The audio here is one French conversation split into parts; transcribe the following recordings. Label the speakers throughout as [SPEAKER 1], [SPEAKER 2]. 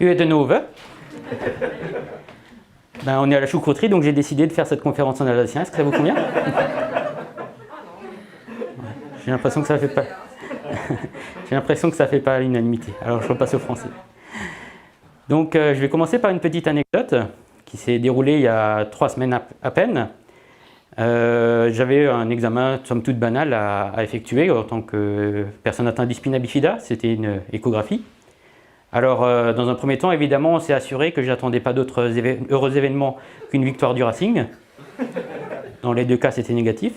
[SPEAKER 1] U est de nouveau. Ben, on est à la choucrouterie, donc j'ai décidé de faire cette conférence en alsacien. Est-ce que ça vous convient? J'ai l'impression que ça fait pas. J'ai l'impression que ça fait pas l'unanimité. Alors je repasse au français. Donc je vais commencer par une petite anecdote qui s'est déroulée il y a 3 semaines à peine. J'avais un examen somme toute banal à effectuer en tant que personne atteinte de spina bifida. C'était une échographie. Alors dans un premier temps, évidemment, on s'est assuré que je n'attendais pas d'autres heureux événements qu'une victoire du Racing. Dans les 2 cas, c'était négatif.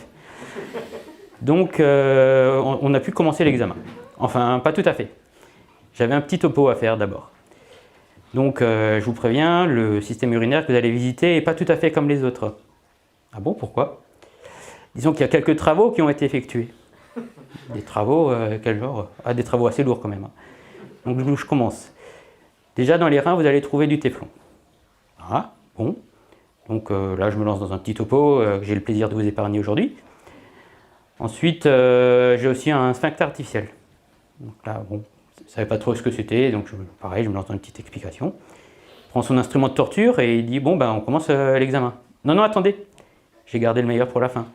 [SPEAKER 1] Donc on a pu commencer l'examen. Enfin, pas tout à fait. J'avais un petit topo à faire d'abord. Donc je vous préviens, le système urinaire que vous allez visiter n'est pas tout à fait comme les autres. Ah bon, pourquoi? Disons qu'il y a quelques travaux qui ont été effectués. Des travaux, quel genre? Ah, des travaux assez lourds quand même. Donc je commence. Déjà dans les reins, vous allez trouver du téflon. Ah, bon. Donc là, je me lance dans un petit topo que j'ai le plaisir de vous épargner aujourd'hui. Ensuite, j'ai aussi un sphincter artificiel. Donc là, bon, je ne savais pas trop ce que c'était, donc pareil, je me lance dans une petite explication. Il prend son instrument de torture et il dit, bon, ben, on commence l'examen. Non, non, attendez, j'ai gardé le meilleur pour la fin.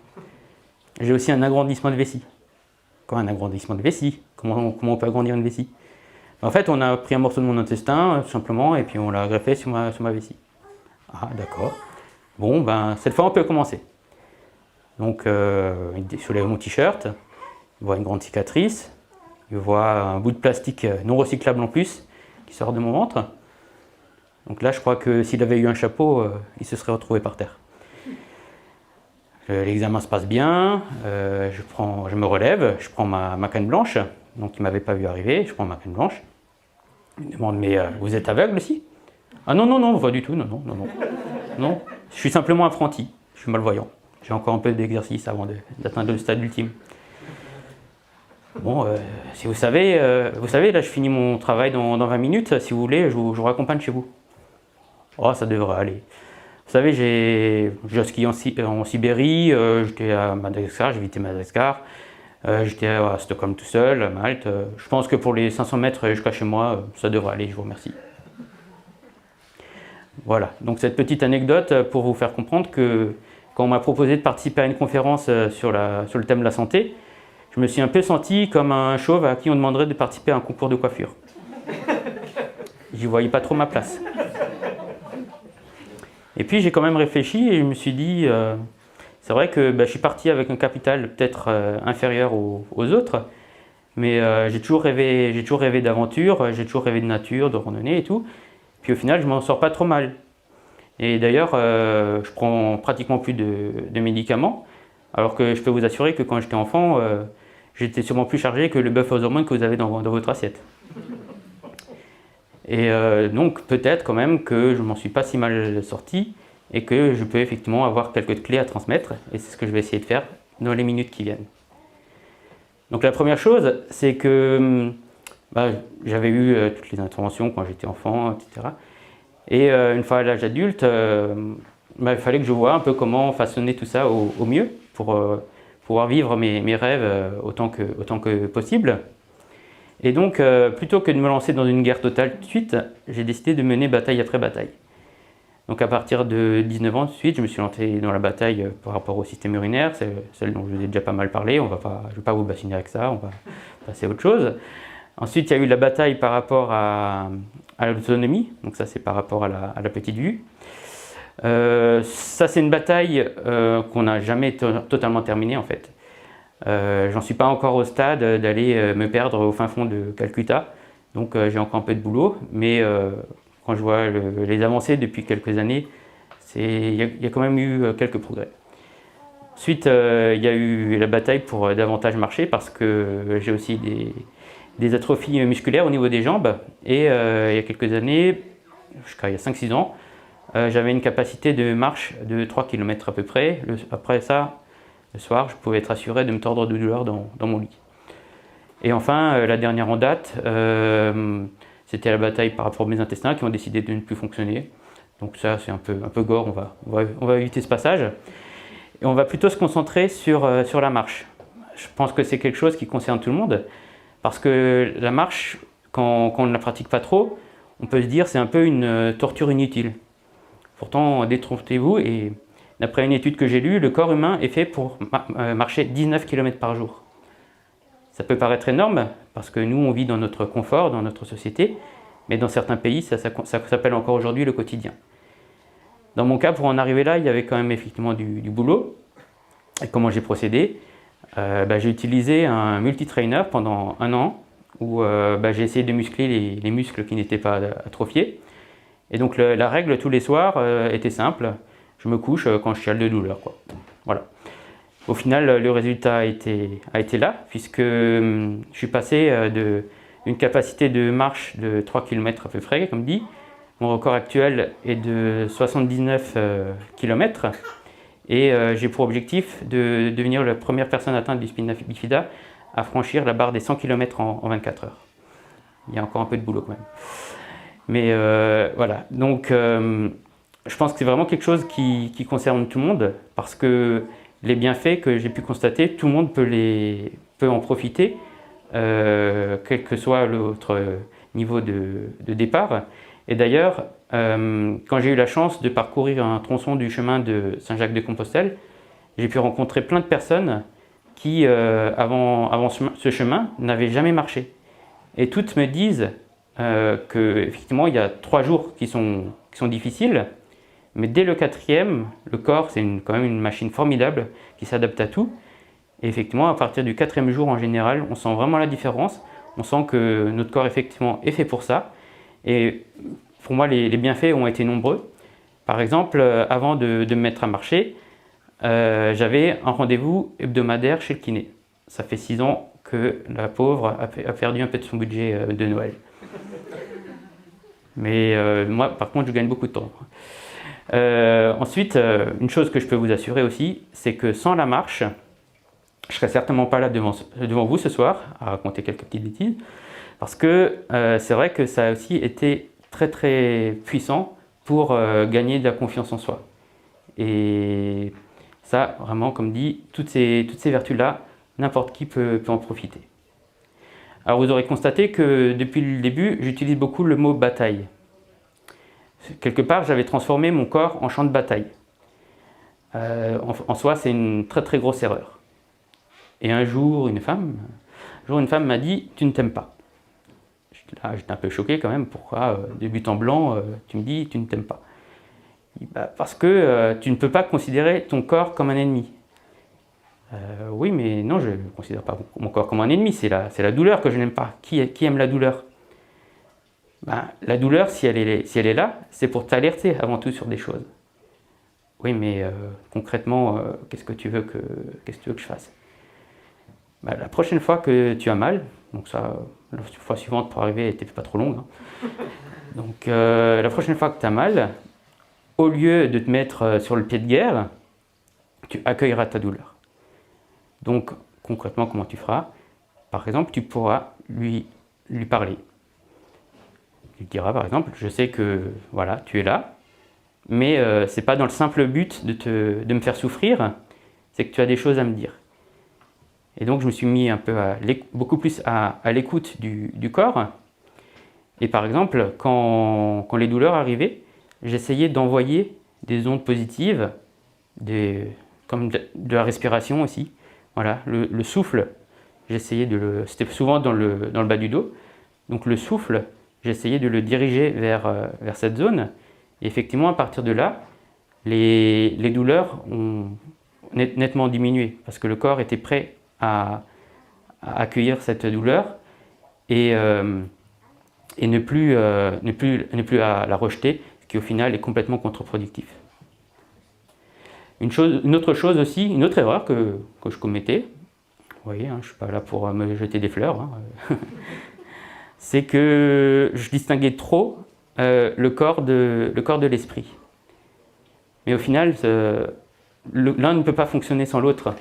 [SPEAKER 1] J'ai aussi un agrandissement de vessie. Quoi, un agrandissement de vessie? Comment on peut agrandir une vessie? En fait, on a pris un morceau de mon intestin, tout simplement, et puis on l'a greffé sur ma vessie. Ah, d'accord. Bon, ben, cette fois, on peut commencer. Donc, il soulève mon t-shirt, il voit une grande cicatrice, il voit un bout de plastique non recyclable en plus qui sort de mon ventre. Donc là, je crois que s'il avait eu un chapeau, il se serait retrouvé par terre. L'examen se passe bien, je me relève, je prends ma canne blanche, donc il ne m'avait pas vu arriver, je prends ma canne blanche. Il me demande, mais vous êtes aveugle aussi? Ah non, non, non, pas du tout, non, non, non, non. Non, je suis simplement apprenti, je suis malvoyant. J'ai encore un peu d'exercice avant d'atteindre le stade ultime. Bon, si vous savez, là je finis mon travail dans 20 minutes, si vous voulez, je vous raccompagne chez vous. Oh, ça devrait aller. Vous savez, j'ai skié en Sibérie, j'étais à Madagascar, j'ai visité Madagascar, j'étais à Stockholm tout seul, à Malte. Je pense que pour les 500 mètres jusqu'à chez moi, ça devrait aller, je vous remercie. Voilà, donc cette petite anecdote pour vous faire comprendre que quand on m'a proposé de participer à une conférence sur le thème de la santé, je me suis un peu senti comme un chauve à qui on demanderait de participer à un concours de coiffure. J'y voyais pas trop ma place. Et puis j'ai quand même réfléchi et je me suis dit, c'est vrai que je suis parti avec un capital peut-être inférieur aux autres, mais j'ai toujours rêvé d'aventure, j'ai toujours rêvé de nature, de randonnée et tout. Puis au final, je m'en sors pas trop mal. Et d'ailleurs, je prends pratiquement plus de médicaments, alors que je peux vous assurer que quand j'étais enfant, j'étais sûrement plus chargé que le bœuf aux hormones que vous avez dans votre assiette. Et donc peut-être quand même que je m'en suis pas si mal sorti et que je peux effectivement avoir quelques clés à transmettre, et c'est ce que je vais essayer de faire dans les minutes qui viennent. Donc la première chose, c'est que j'avais eu toutes les interventions quand j'étais enfant, etc. Et une fois à l'âge adulte, il fallait que je voie un peu comment façonner tout ça au mieux pour pouvoir vivre mes rêves autant que possible. Et donc, plutôt que de me lancer dans une guerre totale tout de suite, j'ai décidé de mener bataille après bataille. Donc à partir de 19 ans, tout de suite, je me suis lancé dans la bataille par rapport au système urinaire, celle dont je vous ai déjà pas mal parlé, je ne vais pas vous bassiner avec ça, on va passer à autre chose. Ensuite, il y a eu la bataille par rapport à l'autonomie, donc ça c'est par rapport à la petite vue. Ça c'est une bataille qu'on n'a jamais totalement terminée en fait. J'en suis pas encore au stade d'aller me perdre au fin fond de Calcutta, donc j'ai encore un peu de boulot, mais quand je vois les avancées depuis quelques années, il y a quand même eu quelques progrès. Ensuite, il y a eu la bataille pour davantage marcher parce que j'ai aussi des atrophies musculaires au niveau des jambes, et il y a quelques années, jusqu'à il y a 5-6 ans, j'avais une capacité de marche de 3 km à peu près. Après ça, le soir, je pouvais être assuré de me tordre de douleur dans mon lit. Et enfin, la dernière en date, c'était la bataille par rapport à mes intestins qui ont décidé de ne plus fonctionner. Donc ça, c'est un peu gore, on va éviter ce passage. Et on va plutôt se concentrer sur la marche. Je pense que c'est quelque chose qui concerne tout le monde, parce que la marche, quand on ne la pratique pas trop, on peut se dire c'est un peu une torture inutile. Pourtant, détrompez-vous, et d'après une étude que j'ai lue, le corps humain est fait pour marcher 19 km par jour. Ça peut paraître énorme, parce que nous, on vit dans notre confort, dans notre société, mais dans certains pays, ça s'appelle encore aujourd'hui le quotidien. Dans mon cas, pour en arriver là, il y avait quand même effectivement du boulot. Et comment j'ai procédé? J'ai utilisé un multi-trainer pendant 1 an, où j'ai essayé de muscler les muscles qui n'étaient pas atrophiés. Et donc la règle tous les soirs était simple, je me couche quand je chiale de douleur, quoi. Voilà. Au final, le résultat a été là, puisque je suis passé d'une capacité de marche de 3 km à peu près, comme dit. Mon record actuel est de 79 km. Et j'ai pour objectif de devenir la première personne atteinte du spina bifida à franchir la barre des 100 km en 24 heures. Il y a encore un peu de boulot quand même. Mais voilà, donc je pense que c'est vraiment quelque chose qui concerne tout le monde, parce que les bienfaits que j'ai pu constater, tout le monde peut en profiter, quel que soit l'autre niveau de départ. Et d'ailleurs, quand j'ai eu la chance de parcourir un tronçon du chemin de Saint-Jacques-de-Compostelle, j'ai pu rencontrer plein de personnes qui, avant ce chemin, n'avaient jamais marché. Et toutes me disent qu'effectivement, il y a 3 jours qui sont difficiles, mais dès le 4e, le corps, c'est quand même une machine formidable qui s'adapte à tout. Et effectivement, à partir du 4e jour, en général, on sent vraiment la différence. On sent que notre corps, effectivement, est fait pour ça. Et pour moi, les bienfaits ont été nombreux. Par exemple, avant de me mettre à marcher, j'avais un rendez-vous hebdomadaire chez le kiné. Ça fait 6 ans que la pauvre a perdu un peu de son budget de Noël. Mais moi, par contre, je gagne beaucoup de temps. Ensuite, une chose que je peux vous assurer aussi, c'est que sans la marche, je ne serais certainement pas là devant vous ce soir à raconter quelques petites bêtises, parce que c'est vrai que ça a aussi été très très puissant pour gagner de la confiance en soi. Et ça, vraiment, comme dit, toutes ces vertus-là, n'importe qui peut en profiter. Alors vous aurez constaté que depuis le début, j'utilise beaucoup le mot bataille. Quelque part, j'avais transformé mon corps en champ de bataille. En soi, c'est une très très grosse erreur. Et un jour, une femme m'a dit « tu ne t'aimes pas ». J'étais un peu choqué quand même. Pourquoi, de but en blanc, tu me dis « tu ne t'aimes pas ». Parce que tu ne peux pas considérer ton corps comme un ennemi. Oui, mais non, je ne considère pas mon corps comme un ennemi, c'est la douleur que je n'aime pas. Qui aime la douleur? La douleur, si elle est là, c'est pour t'alerter avant tout sur des choses. Oui, mais concrètement, qu'est-ce que tu veux que je fasse? La prochaine fois que tu as mal, donc ça, la fois suivante pour arriver n'était pas trop longue, hein. Donc la prochaine fois que tu as mal, au lieu de te mettre sur le pied de guerre, tu accueilleras ta douleur. Donc concrètement, comment tu feras? Par exemple, tu pourras lui parler. Tu diras par exemple, je sais que voilà, tu es là, mais ce n'est pas dans le simple but de me faire souffrir, c'est que tu as des choses à me dire. Et donc je me suis mis un peu beaucoup plus à l'écoute du corps. Et par exemple, quand les douleurs arrivaient, j'essayais d'envoyer des ondes positives, comme de la respiration aussi. Voilà, le souffle, c'était souvent dans le bas du dos, donc le souffle, j'essayais de le diriger vers cette zone. Et effectivement, à partir de là, les douleurs ont nettement diminué, parce que le corps était prêt à accueillir cette douleur et ne plus à la rejeter, ce qui au final est complètement contre-productif. Une autre chose aussi, une autre erreur que je commettais, vous voyez, hein, je ne suis pas là pour me jeter des fleurs, hein, c'est que je distinguais trop le corps de l'esprit. Mais au final, l'un ne peut pas fonctionner sans l'autre.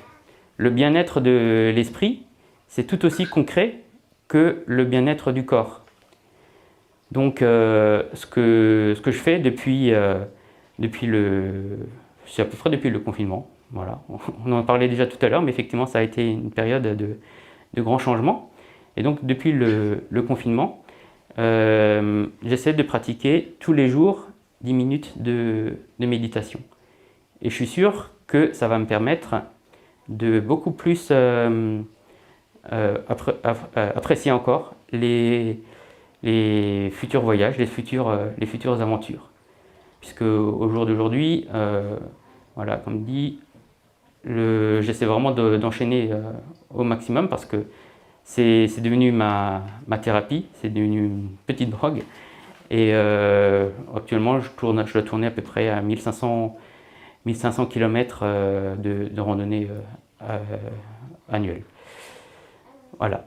[SPEAKER 1] Le bien-être de l'esprit, c'est tout aussi concret que le bien-être du corps. Donc, ce que je fais c'est à peu près depuis le confinement. Voilà. On en parlait déjà tout à l'heure, mais effectivement, ça a été une période de grands changements. Et donc, depuis le confinement, j'essaie de pratiquer tous les jours 10 minutes de méditation. Et je suis sûr que ça va me permettre de beaucoup plus apprécier encore les futurs voyages, les futures aventures. Puisque au jour d'aujourd'hui, voilà, comme dit, j'essaie vraiment d'enchaîner au maximum parce que c'est devenu ma thérapie, c'est devenu une petite drogue. Et actuellement, je dois tourner à peu près à 1500 km de randonnée annuelle. Voilà.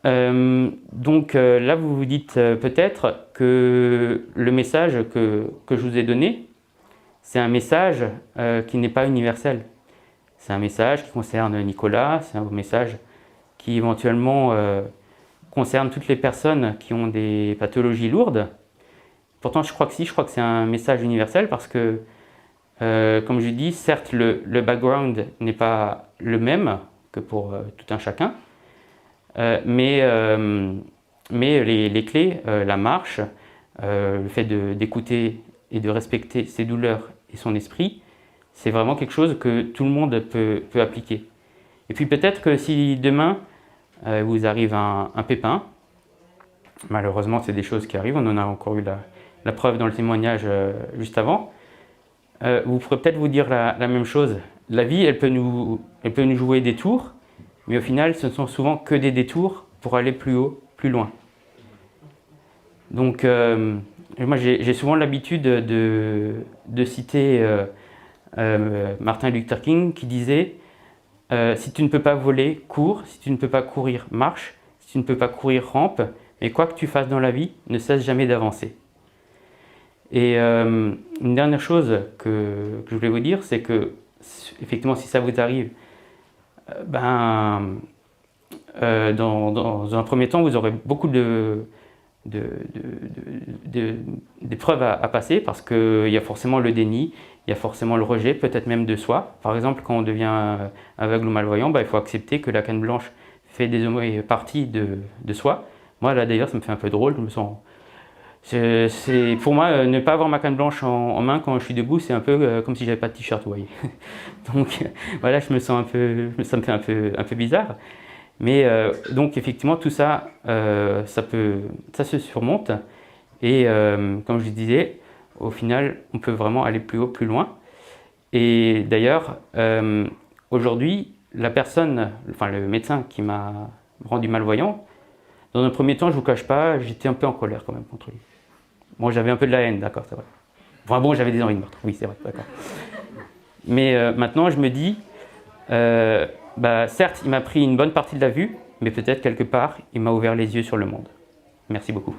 [SPEAKER 1] Donc là, vous vous dites peut-être que le message que je vous ai donné, c'est un message qui n'est pas universel. C'est un message qui concerne Nicolas, c'est un message qui éventuellement concerne toutes les personnes qui ont des pathologies lourdes. Pourtant, je crois que c'est un message universel parce que, comme je dis, certes, le background n'est pas le même que pour tout un chacun, mais les clés, la marche, le fait d'écouter et de respecter ses douleurs et son esprit, c'est vraiment quelque chose que tout le monde peut appliquer. Et puis peut-être que si demain vous arrive un pépin, malheureusement c'est des choses qui arrivent, on en a encore eu la preuve dans le témoignage juste avant, vous pourrez peut-être vous dire la même chose. La vie, elle peut nous jouer des tours, mais au final ce ne sont souvent que des détours pour aller plus haut, plus loin. Donc moi j'ai souvent l'habitude de citer Martin Luther King qui disait si tu ne peux pas voler, cours, si tu ne peux pas courir, marche, si tu ne peux pas courir, rampe, mais quoi que tu fasses dans la vie, ne cesse jamais d'avancer. Et une dernière chose que je voulais vous dire, c'est que effectivement si ça vous arrive, dans un premier temps vous aurez beaucoup d'épreuves à passer parce qu'il y a forcément le déni, il y a forcément le rejet, peut-être même de soi. Par exemple, quand on devient aveugle ou malvoyant, il faut accepter que la canne blanche fait partie de soi. Moi, là d'ailleurs, ça me fait un peu drôle, je me sens... pour moi, ne pas avoir ma canne blanche en main quand je suis debout, c'est un peu comme si j'avais pas de t-shirt, vous voyez. Donc voilà, ça me fait un peu bizarre. Mais donc effectivement tout ça, ça se surmonte et comme je disais, au final on peut vraiment aller plus haut, plus loin. Et d'ailleurs aujourd'hui le médecin qui m'a rendu malvoyant, dans un premier temps je vous cache pas, j'étais un peu en colère quand même contre lui. Bon, j'avais un peu de la haine, d'accord, c'est vrai. Enfin bon, j'avais des envies de meurtre, oui c'est vrai, d'accord. Mais maintenant je me dis certes, il m'a pris une bonne partie de la vue, mais peut-être quelque part, il m'a ouvert les yeux sur le monde. Merci beaucoup.